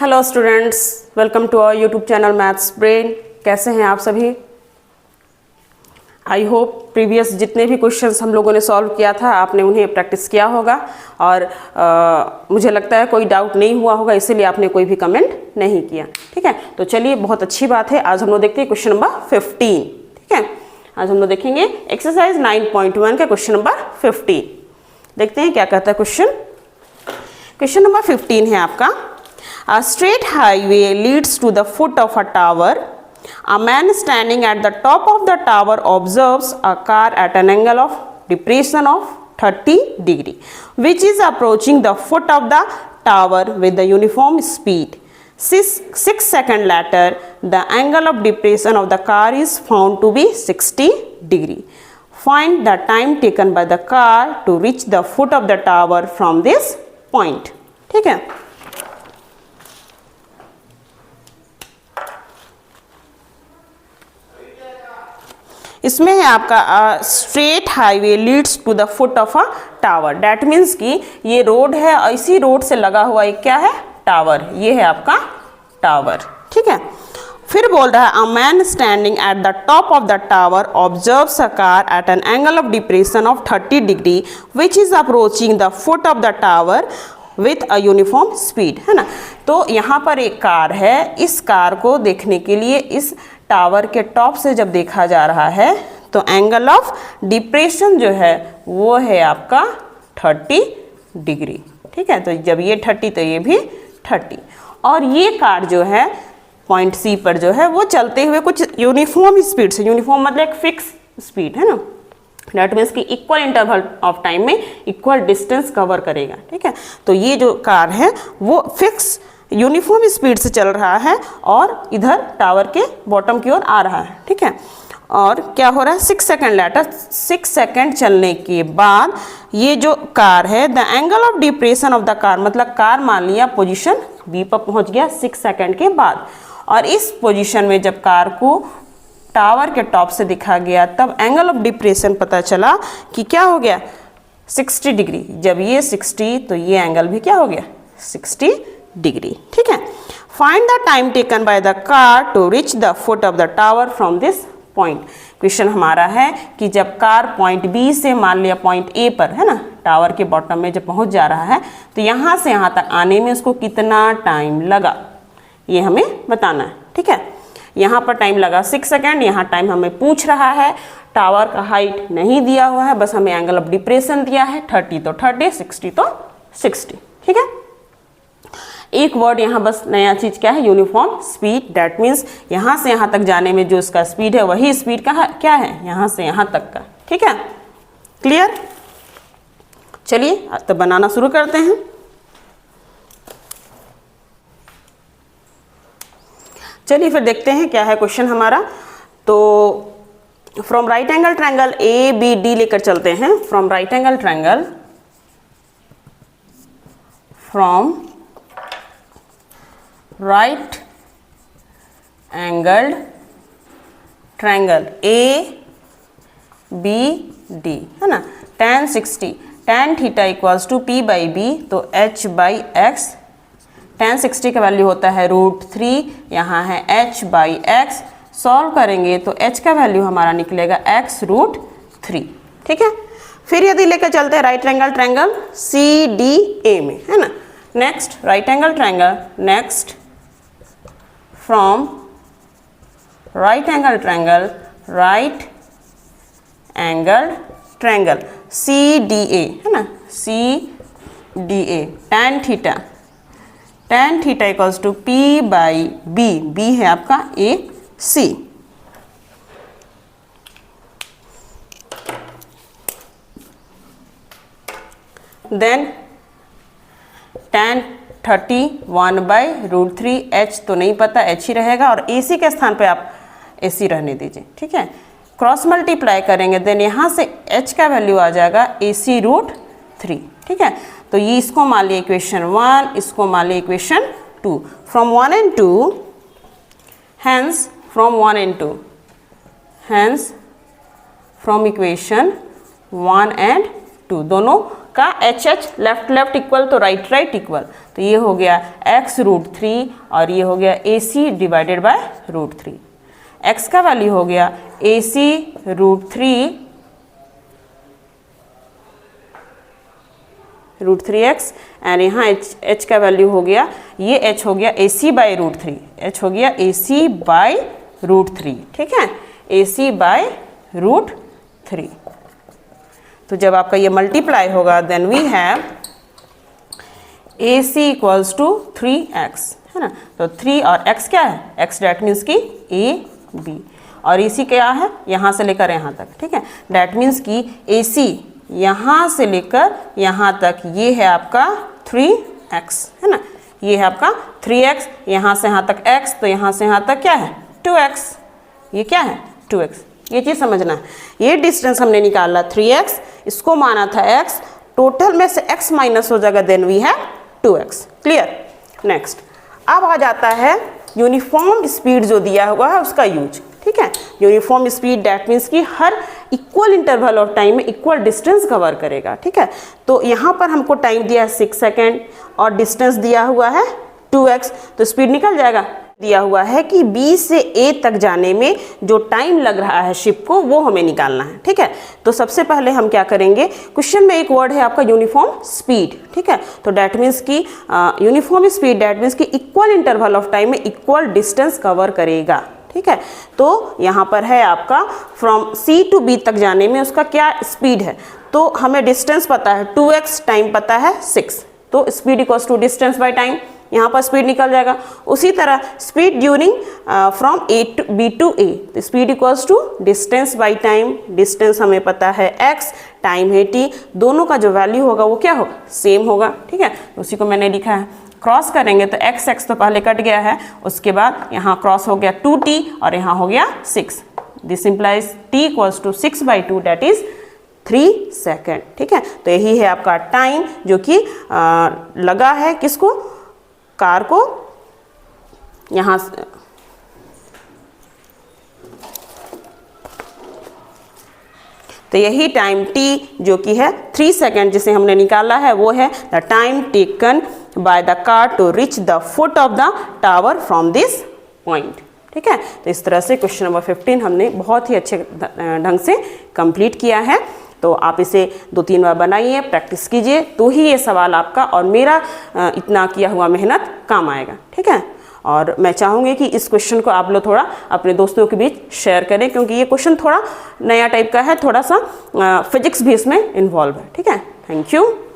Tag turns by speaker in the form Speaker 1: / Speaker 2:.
Speaker 1: Hello students, welcome to our YouTube channel maths brain. कैसे हैं आप सभी? आई होप प्रीवियस जितने भी क्वेश्चंस हम लोगों ने सॉल्व किया था आपने उन्हें प्रैक्टिस किया होगा और मुझे लगता है कोई डाउट नहीं हुआ होगा, इसीलिए आपने कोई भी कमेंट नहीं किया। ठीक है, तो चलिए बहुत अच्छी बात है। आज हम लोग देखते हैं क्वेश्चन नंबर 15। ठीक है, आज हम लोग देखेंगे एक्सरसाइज 9.1 का क्वेश्चन नंबर 15। देखते हैं क्या कहता है क्वेश्चन। क्वेश्चन नंबर 15 है आपका, A straight highway leads to the foot of a tower. A man standing at the top of the tower observes a car at an angle of depression of 30 degree, which is approaching the foot of the tower with the uniform speed. 6 seconds later, the angle of depression of the car is found to be 60 degree. Find the time taken by the car to reach the foot of the tower from this point. ठीक है, इसमें है आपका straight highway leads to the foot of a tower. That means कि ये road है और इसी रोड से लगा हुआ एक क्या है, टावर। ये है आपका टावर। ठीक है, फिर बोल रहा है a man standing at the top of the tower observes a car eight an angle of depression of 30 degree which is approaching the foot of the tower with a uniform speed. है ना, तो यहाँ पर एक car है। इस car को देखने के लिए इस टावर के टॉप से जब देखा जा रहा है तो एंगल ऑफ डिप्रेशन जो है वो है आपका 30 डिग्री। ठीक है, तो जब ये 30 तो ये भी 30। और ये कार जो है पॉइंट सी पर जो है वो चलते हुए कुछ यूनिफॉर्म स्पीड से, यूनिफॉर्म मतलब एक फिक्स स्पीड है ना, दैट मीन्स कि इक्वल इंटरवल ऑफ टाइम में इक्वल डिस्टेंस कवर करेगा। ठीक है, तो ये जो कार है वो फिक्स यूनिफॉर्म स्पीड से चल रहा है और इधर टावर के बॉटम की ओर आ रहा है। ठीक है, और क्या हो रहा है, 6 सेकेंड लेटर, 6 सेकेंड चलने के बाद ये जो कार है the angle of depression of the car, मतलब कार मान लिया पोजीशन बी पर पहुंच गया 6 सेकेंड के बाद, और इस पोजीशन में जब कार को टावर के टॉप से दिखा गया तब एंगल ऑफ डिप्रेशन पता चला कि क्या हो गया, 60 डिग्री। जब ये 60 तो ये एंगल भी क्या हो गया, 60 डिग्री। ठीक है, find the time taken by the car to reach the foot of the tower from this point. Question हमारा है कि जब कार पॉइंट बी से मान लिया पॉइंट ए पर है ना, टावर के बॉटम में जब पहुंच जा रहा है तो यहाँ से यहाँ तक आने में उसको कितना टाइम लगा ये हमें बताना है। ठीक है, यहाँ पर टाइम लगा 6 सेकेंड, यहाँ टाइम हमें पूछ रहा है, टावर का हाइट नहीं दिया हुआ है, बस हमें एंगल ऑफ डिप्रेशन दिया है, 30 तो 30, 60 तो 60। ठीक है, एक वर्ड यहाँ बस नया चीज क्या है, यूनिफॉर्म स्पीड। दैट मीन्स यहाँ से यहाँ तक जाने में जो उसका स्पीड है वही स्पीड का क्या है, यहाँ से यहाँ तक का। ठीक है, क्लियर? चलिए तो बनाना शुरू करते हैं। चलिए फिर देखते हैं क्या है क्वेश्चन हमारा। तो from right angle triangle A B D लेकर चलते हैं। From right angle triangle, from right angled triangle A B D है ना, tan 60, tan theta equals to p by b, तो h बाई एक्स। tan 60 का value होता है √3, यहाँ है h बाई एक्स। सॉल्व करेंगे तो h का वैल्यू हमारा निकलेगा x √3। ठीक है, फिर यदि लेकर चलते हैं right angle triangle C D A में है ना, next right angle triangle, next from right angle triangle, right angle triangle C D A है ना, C D A, tan theta equals to p by b, b है आपका A C. Then tan 31 by √3, h तो नहीं पता, h ही रहेगा और AC के स्थान पे आप AC रहने दीजिए। ठीक है, क्रॉस मल्टीप्लाई करेंगे देन यहाँ से h का वैल्यू आ जाएगा AC √3। ठीक है, तो ये इसको मान लिया इक्वेशन 1, इसको मान लिया equation 2। From 1 and 2, hence from 1 and 2, hence from equation 1 and 2 दोनों का H H left left equal तो राइट राइट इक्वल, तो ये हो गया x√3 और ये हो गया AC डिवाइडेड बाय √3। x का वैल्यू हो गया AC√3x एंड यहाँ h का वैल्यू हो गया, ये h हो गया AC बाई √3, h हो गया AC बाई √3, ठीक है, AC बाई √3। तो जब आपका ये मल्टीप्लाई होगा then we have AC equals to 3x, है ना, तो 3 और x क्या है, x डैट मीन्स की AB और AC क्या है, यहाँ से लेकर यहाँ तक, ठीक है, डैट मीन्स की AC यहाँ से लेकर यहाँ तक ये है आपका 3x, है ना, ये है आपका 3x, यहाँ से यहाँ तक x, तो यहाँ से यहाँ तक क्या है 2x, ये क्या है 2x, ये चीज़ समझना है। ये डिस्टेंस हमने निकाला 3x, इसको माना था x, टोटल में से x माइनस हो जाएगा, देन वी है 2x। क्लियर। नेक्स्ट अब आ जाता है यूनिफॉर्म स्पीड जो दिया हुआ है उसका यूज, ठीक है। यूनिफॉर्म स्पीड डैट मीन्स कि हर इक्वल इंटरवल ऑफ टाइम में इक्वल डिस्टेंस कवर करेगा, ठीक है। तो यहाँ पर हमको टाइम दिया है 6 सेकेंड और डिस्टेंस दिया हुआ है 2x, तो स्पीड निकल जाएगा। दिया हुआ है कि B से A तक जाने में जो टाइम लग रहा है शिप को वो हमें निकालना है, ठीक है। तो सबसे पहले हम क्या करेंगे, क्वेश्चन में एक वर्ड है आपका यूनिफॉर्म स्पीड, ठीक है, तो डैट मीन्स कि यूनिफॉर्म स्पीड डैट मीन्स कि इक्वल इंटरवल ऑफ टाइम में इक्वल डिस्टेंस कवर करेगा, ठीक है। तो यहाँ पर है आपका फ्रॉम C टू B तक जाने में उसका क्या स्पीड है, तो हमें डिस्टेंस पता है 2x, टाइम पता है 6, तो speed equals to distance by time, यहाँ पर स्पीड निकल जाएगा। उसी तरह speed during from B to A, तो speed equals to distance by time, distance हमें पता है x, टाइम है t, दोनों का जो वैल्यू होगा वो क्या होगा, सेम होगा, ठीक है। उसी को मैंने लिखा है, क्रॉस करेंगे तो x तो पहले कट गया है, उसके बाद यहाँ क्रॉस हो गया 2t और यहाँ हो गया 6, this implies t equals to 6/2 that is 3 second, ठीक है। तो यही है आपका टाइम जो कि लगा है किसको, कार को, यहाँ से तो यही टाइम t जो कि है 3 सेकेंड जिसे हमने निकाला है वो है the time taken by the car to reach the foot of the tower from this point, ठीक है। तो इस तरह से क्वेश्चन नंबर 15 हमने बहुत ही अच्छे ढंग से कंप्लीट किया है। तो आप इसे 2-3 बार बनाइए, प्रैक्टिस कीजिए, तो ही ये सवाल आपका और मेरा इतना किया हुआ मेहनत काम आएगा, ठीक है। और मैं चाहूँगी कि इस क्वेश्चन को आप लोग थोड़ा अपने दोस्तों के बीच शेयर करें, क्योंकि ये क्वेश्चन थोड़ा नया टाइप का है, थोड़ा सा फिजिक्स भी इसमें इन्वॉल्व है, ठीक है। Thank you.